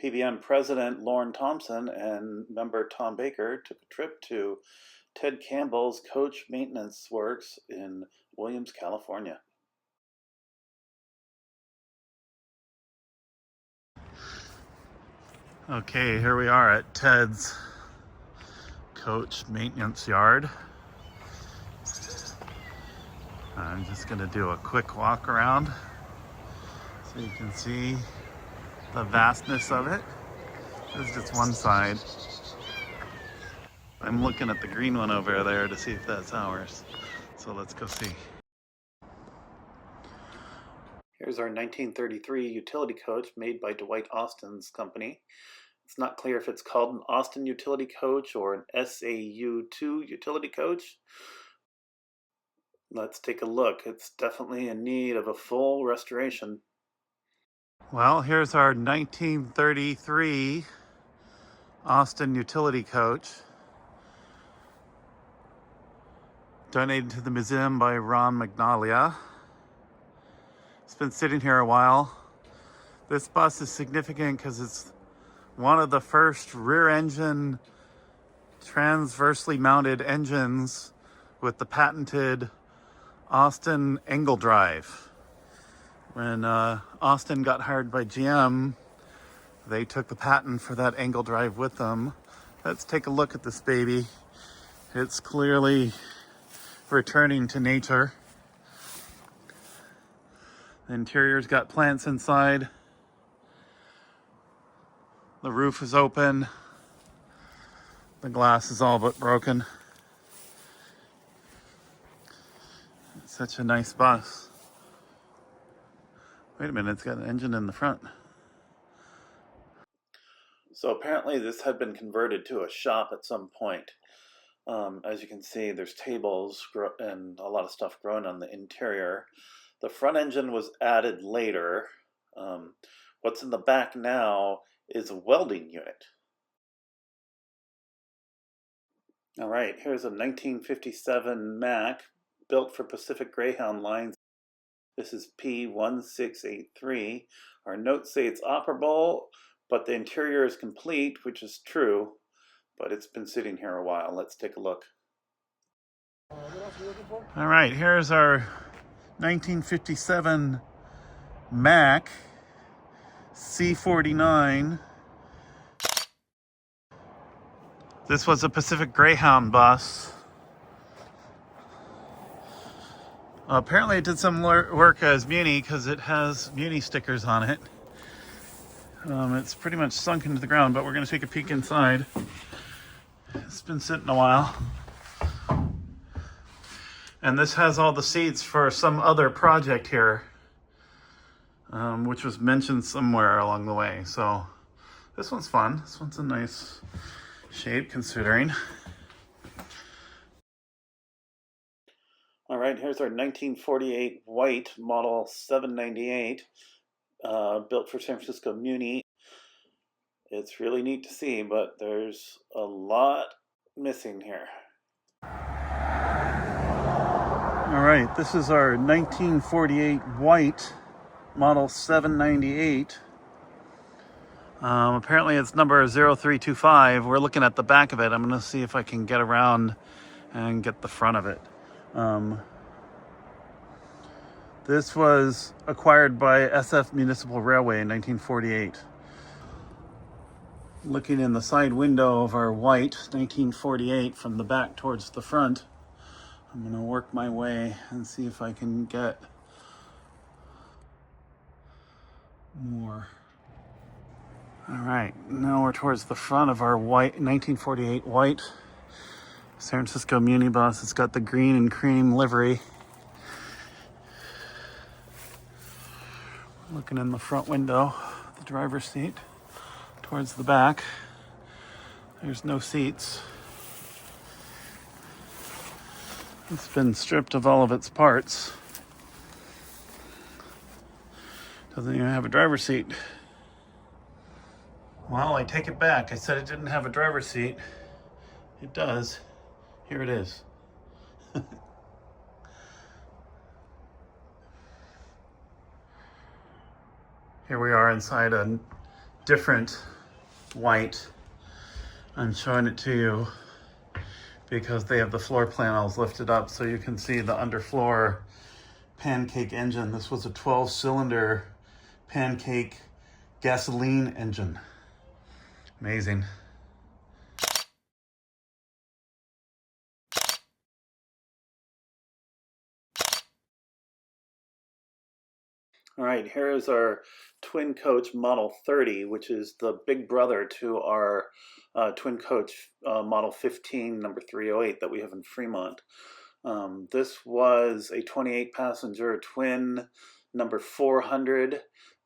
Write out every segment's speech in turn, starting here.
PBM President Lorne Thompson and member Tom Baker took a trip to Ted Campbell's Coach Maintenance Works in Williams, California. Okay, here we are at Ted's Coach Maintenance Yard. I'm just going to do a quick walk around so you can see the vastness of it. This is just one side. I'm looking at the green one over there to see if that's ours. So let's go see. Here's our 1933 utility coach made by Dwight Austin's company. It's not clear if it's called an Austin utility coach or an SAU2 utility coach. Let's take a look. It's definitely in need of a full restoration. Well, here's our 1933 Austin utility coach, donated to the museum by Ron Magnolia. It's been sitting here a while. This bus is significant because it's one of the first rear engine transversely mounted engines with the patented Austin angle drive. When Austin got hired by GM, they took the patent for that angle drive with them. Let's take a look at this baby. It's clearly returning to nature. The interior's got plants inside. The roof is open. The glass is all but broken. It's such a nice bus. Wait a minute, it's got an engine in the front. So apparently this had been converted to a shop at some point. As you can see, there's tables and a lot of stuff growing on the interior. The front engine was added later. What's in the back now is a welding unit. All right, here's a 1957 Mack built for Pacific Greyhound lines. This is P1683. Our notes say it's operable, but the interior is complete, which is true, but it's been sitting here a while. Let's take a look. All right, here's our 1957 Mack C49. This was a Pacific Greyhound bus. Apparently it did some work as Muni because it has Muni stickers on it. It's pretty much sunk into the ground, but we're going to take a peek inside. It's been sitting a while. And this has all the seats for some other project here, which was mentioned somewhere along the way. So this one's fun. This one's a nice shape considering. All right, here's our 1948 white model 798, built for San Francisco Muni. It's really neat to see, but there's a lot missing here. All right, this is our 1948 white model 798. Apparently it's number 0325. We're looking at the back of it. I'm going to see if I can get around and get the front of it. This was acquired by SF Municipal Railway in 1948. Looking in the side window of our white 1948 from the back towards the front, I'm going to work my way and see if I can get more. All right, now we're towards the front of our white 1948 white San Francisco Muni bus. It's got the green and cream livery. Looking in the front window, the driver's seat, towards the back. There's no seats. It's been stripped of all of its parts. Doesn't even have a driver's seat. Well, I take it back. I said it didn't have a driver's seat. It does. Here it is. Here we are inside a different white. I'm showing it to you because they have the floor panels lifted up so you can see the underfloor pancake engine. This was a 12-cylinder pancake gasoline engine. Amazing. All right, here is our twin coach Model 30, which is the big brother to our twin coach Model 15, number 308 that we have in Fremont. This was a 28-passenger twin number 400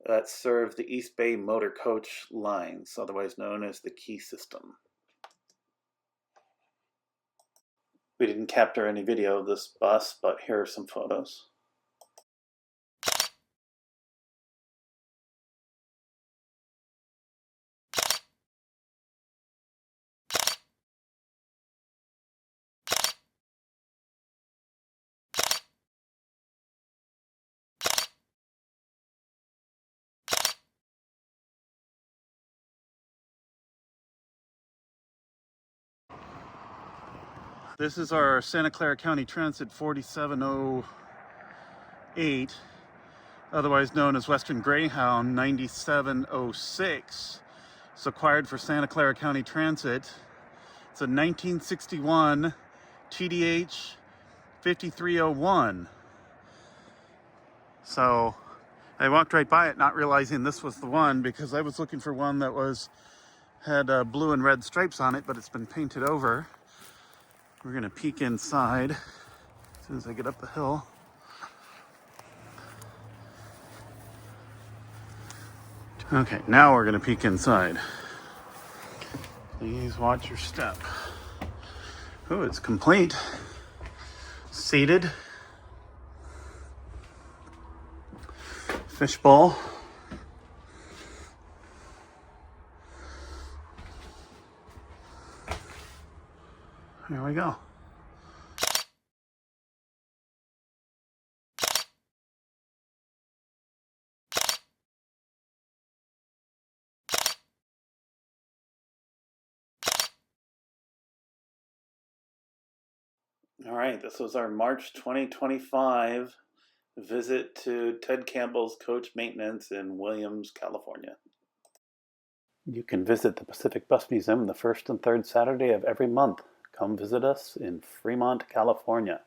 that served the East Bay Motor Coach lines, otherwise known as the Key System. We didn't capture any video of this bus, but here are some photos. This is our Santa Clara County Transit 4708, otherwise known as Western Greyhound 9706. It's acquired for Santa Clara County Transit. It's a 1961 TDH 5301. So I walked right by it not realizing this was the one because I was looking for one that had blue and red stripes on it, but it's been painted over. We're gonna peek inside as soon as I get up the hill. Okay, now we're gonna peek inside. Please watch your step. Oh, it's complete. Seated. Fishbowl. Here we go. All right, this was our March 2025 visit to Ted Campbell's Coach Maintenance in Williams, California. You can visit the Pacific Bus Museum the first and third Saturday of every month. Come visit us in Fremont, California.